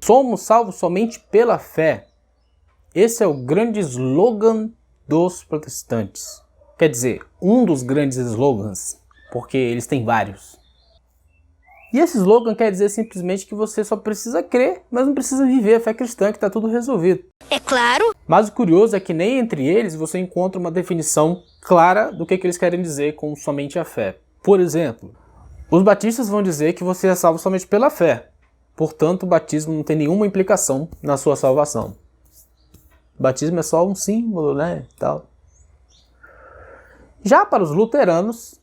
Somos salvos somente pela fé. Esse é o grande slogan dos protestantes. Quer dizer, um dos grandes slogans, porque eles têm vários. E esse slogan quer dizer simplesmente que você só precisa crer, mas não precisa viver a fé cristã, que está tudo resolvido. É claro. Mas o curioso é que nem entre eles você encontra uma definição clara do que eles querem dizer com somente a fé. Por exemplo, os batistas vão dizer que você é salvo somente pela fé. Portanto, o batismo não tem nenhuma implicação na sua salvação. O batismo é só um símbolo, né? Tal. Já para os luteranos,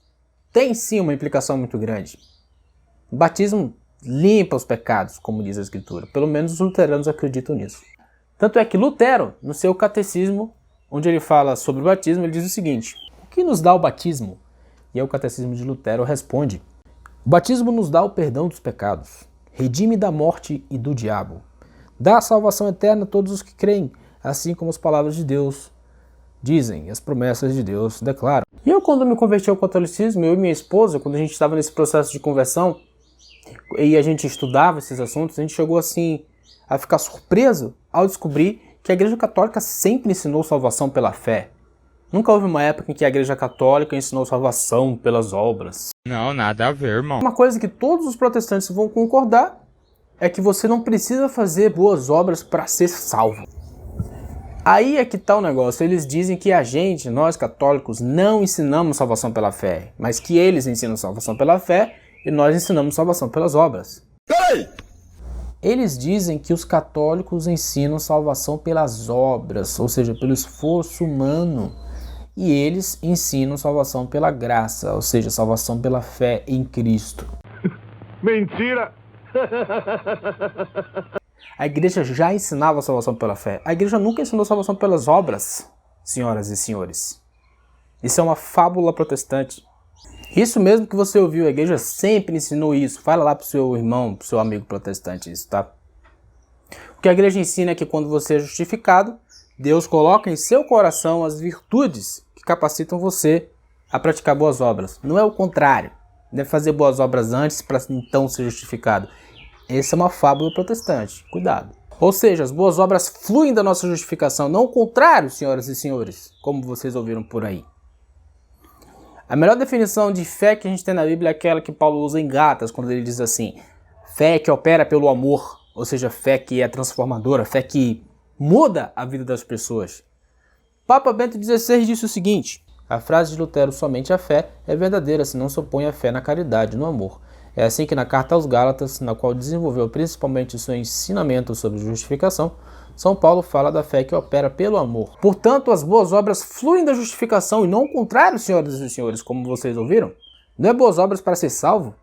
tem sim uma implicação muito grande. O batismo limpa os pecados, como diz a Escritura. Pelo menos os luteranos acreditam nisso. Tanto é que Lutero, no seu catecismo, onde ele fala sobre o batismo, ele diz o seguinte: o que nos dá o batismo? E aí o catecismo de Lutero responde: o batismo nos dá o perdão dos pecados, redime da morte e do diabo, dá a salvação eterna a todos os que creem, assim como as palavras de Deus dizem, as promessas de Deus declaram. E eu, quando me converti ao catolicismo, eu e minha esposa, quando a gente estava nesse processo de conversão, e a gente estudava esses assuntos, a gente chegou assim a ficar surpreso ao descobrir que a Igreja Católica sempre ensinou salvação pela fé. Nunca houve uma época em que a Igreja Católica ensinou salvação pelas obras. Não, nada a ver, irmão. Uma coisa que todos os protestantes vão concordar é que você não precisa fazer boas obras para ser salvo. Aí é que tá o negócio. Eles dizem que a gente, nós católicos, não ensinamos salvação pela fé, mas que eles ensinam salvação pela fé e nós ensinamos salvação pelas obras. Ei! Eles dizem que os católicos ensinam salvação pelas obras, ou seja, pelo esforço humano. E eles ensinam salvação pela graça, ou seja, salvação pela fé em Cristo. Mentira! A igreja já ensinava salvação pela fé. A igreja nunca ensinou salvação pelas obras, senhoras e senhores. Isso é uma fábula protestante. Isso mesmo que você ouviu, a igreja sempre ensinou isso. Fala lá pro seu irmão, pro seu amigo protestante isso, tá? O que a igreja ensina é que quando você é justificado, Deus coloca em seu coração as virtudes que capacitam você a praticar boas obras. Não é o contrário. Deve fazer boas obras antes para então ser justificado. Essa é uma fábula protestante. Cuidado. Ou seja, as boas obras fluem da nossa justificação, não o contrário, senhoras e senhores, como vocês ouviram por aí. A melhor definição de fé que a gente tem na Bíblia é aquela que Paulo usa em Gálatas, quando ele diz assim: fé que opera pelo amor, ou seja, fé que é transformadora, fé que muda a vida das pessoas. Papa Bento XVI disse o seguinte: a frase de Lutero, somente a fé, é verdadeira se não se opõe a fé na caridade, no amor. É assim que na carta aos Gálatas, na qual desenvolveu principalmente o seu ensinamento sobre justificação, São Paulo fala da fé que opera pelo amor. Portanto, as boas obras fluem da justificação e não o contrário, senhoras e senhores, como vocês ouviram. Não é boas obras para ser salvo,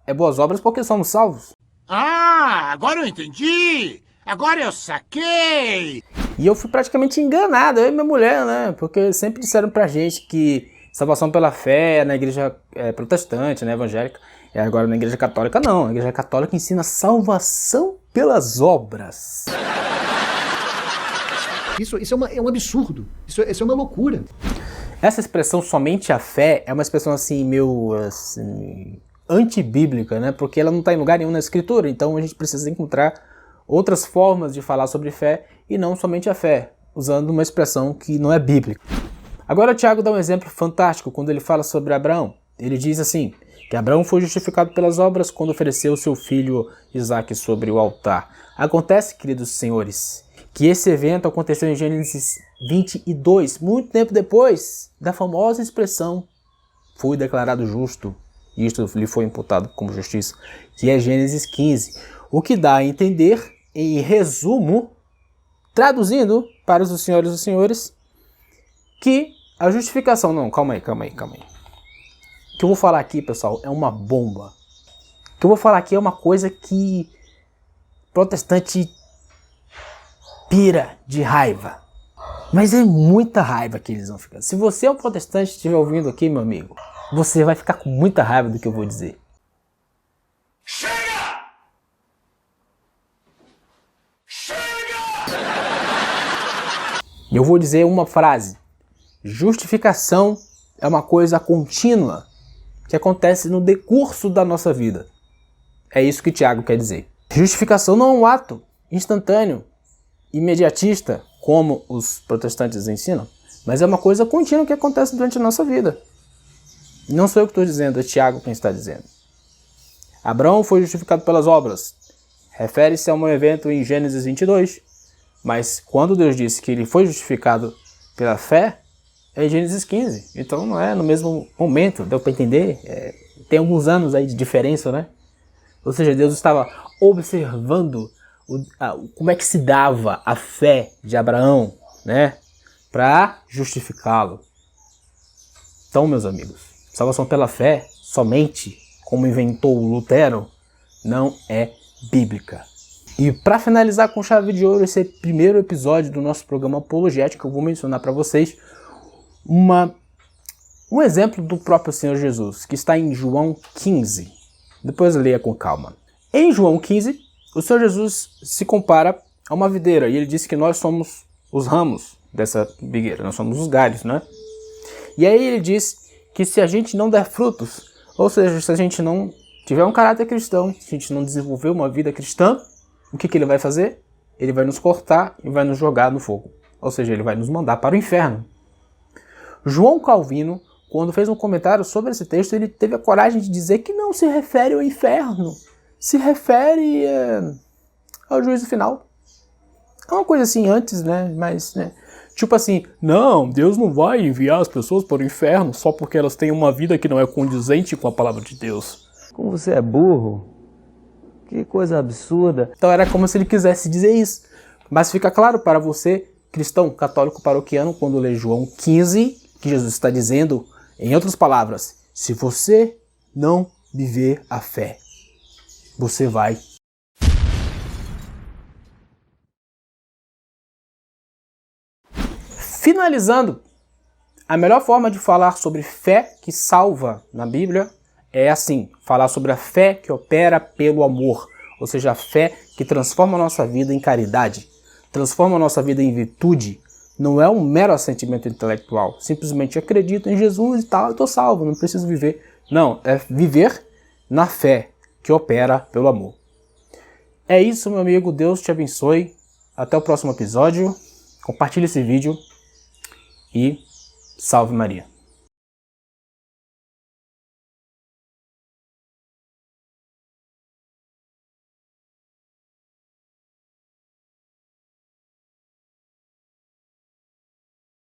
é boas obras porque somos salvos. Ah, agora eu entendi! Agora eu saquei! E eu fui praticamente enganado, eu e minha mulher, né? Porque sempre disseram pra gente que salvação pela fé é na igreja protestante, né, evangélica, e agora na igreja católica não. A igreja católica ensina salvação pelas obras. Isso é um absurdo, isso é uma loucura. Essa expressão somente a fé é uma expressão assim meio assim, antibíblica, né? Porque ela não está em lugar nenhum na escritura, então a gente precisa encontrar outras formas de falar sobre fé e não somente a fé, usando uma expressão que não é bíblica. Agora Tiago dá um exemplo fantástico quando ele fala sobre Abraão. Ele diz assim, que Abraão foi justificado pelas obras quando ofereceu seu filho Isaque sobre o altar. Acontece, queridos senhores, que esse evento aconteceu em Gênesis 22, muito tempo depois da famosa expressão foi declarado justo, e isto lhe foi imputado como justiça, que é Gênesis 15, o que dá a entender, em resumo, traduzindo para os senhores e senhores, que a justificação... Não, calma aí. O que eu vou falar aqui, pessoal, é uma bomba. O que eu vou falar aqui é uma coisa que protestante pira de raiva. Mas é muita raiva que eles vão ficar. Se você é um protestante e estiver ouvindo aqui, meu amigo, você vai ficar com muita raiva do que eu vou dizer. Chega! Eu vou dizer uma frase. Justificação é uma coisa contínua que acontece no decurso da nossa vida. É isso que Tiago quer dizer. Justificação não é um ato instantâneo, imediatista, como os protestantes ensinam, mas é uma coisa contínua que acontece durante a nossa vida. Não sou eu que estou dizendo, é Tiago quem está dizendo. Abraão foi justificado pelas obras. Refere-se a um evento em Gênesis 22, mas quando Deus disse que ele foi justificado pela fé, é em Gênesis 15. Então não é no mesmo momento, deu para entender? Tem alguns anos aí de diferença, né? Ou seja, Deus estava observando como é que se dava a fé de Abraão, né? Para justificá-lo. Então, meus amigos, salvação pela fé, somente, como inventou Lutero, não é bíblica. E para finalizar com chave de ouro esse primeiro episódio do nosso programa Apologética, eu vou mencionar para vocês um exemplo do próprio Senhor Jesus, que está em João 15. Depois leia com calma. Em João 15, o Senhor Jesus se compara a uma videira e ele disse que nós somos os ramos dessa figueira, nós somos os galhos, né? E aí ele diz que se a gente não der frutos, ou seja, se a gente não tiver um caráter cristão, se a gente não desenvolver uma vida cristã, o que ele vai fazer? Ele vai nos cortar e vai nos jogar no fogo. Ou seja, ele vai nos mandar para o inferno. João Calvino, quando fez um comentário sobre esse texto, ele teve a coragem de dizer que não se refere ao inferno, se refere ao juízo final. É uma coisa assim antes, né? Mas, né? Tipo assim, não, Deus não vai enviar as pessoas para o inferno só porque elas têm uma vida que não é condizente com a palavra de Deus. Como você é burro? Que coisa absurda. Então era como se ele quisesse dizer isso. Mas fica claro para você, cristão, católico, paroquiano, quando lê João 15, que Jesus está dizendo, em outras palavras, se você não viver a fé, você vai. Finalizando, a melhor forma de falar sobre fé que salva na Bíblia é assim, falar sobre a fé que opera pelo amor, ou seja, a fé que transforma a nossa vida em caridade, transforma a nossa vida em virtude. Não é um mero assentimento intelectual, simplesmente acredito em Jesus e tal, eu estou salvo, não preciso viver. Não, é viver na fé que opera pelo amor. É isso, meu amigo, Deus te abençoe, até o próximo episódio, compartilhe esse vídeo e salve Maria.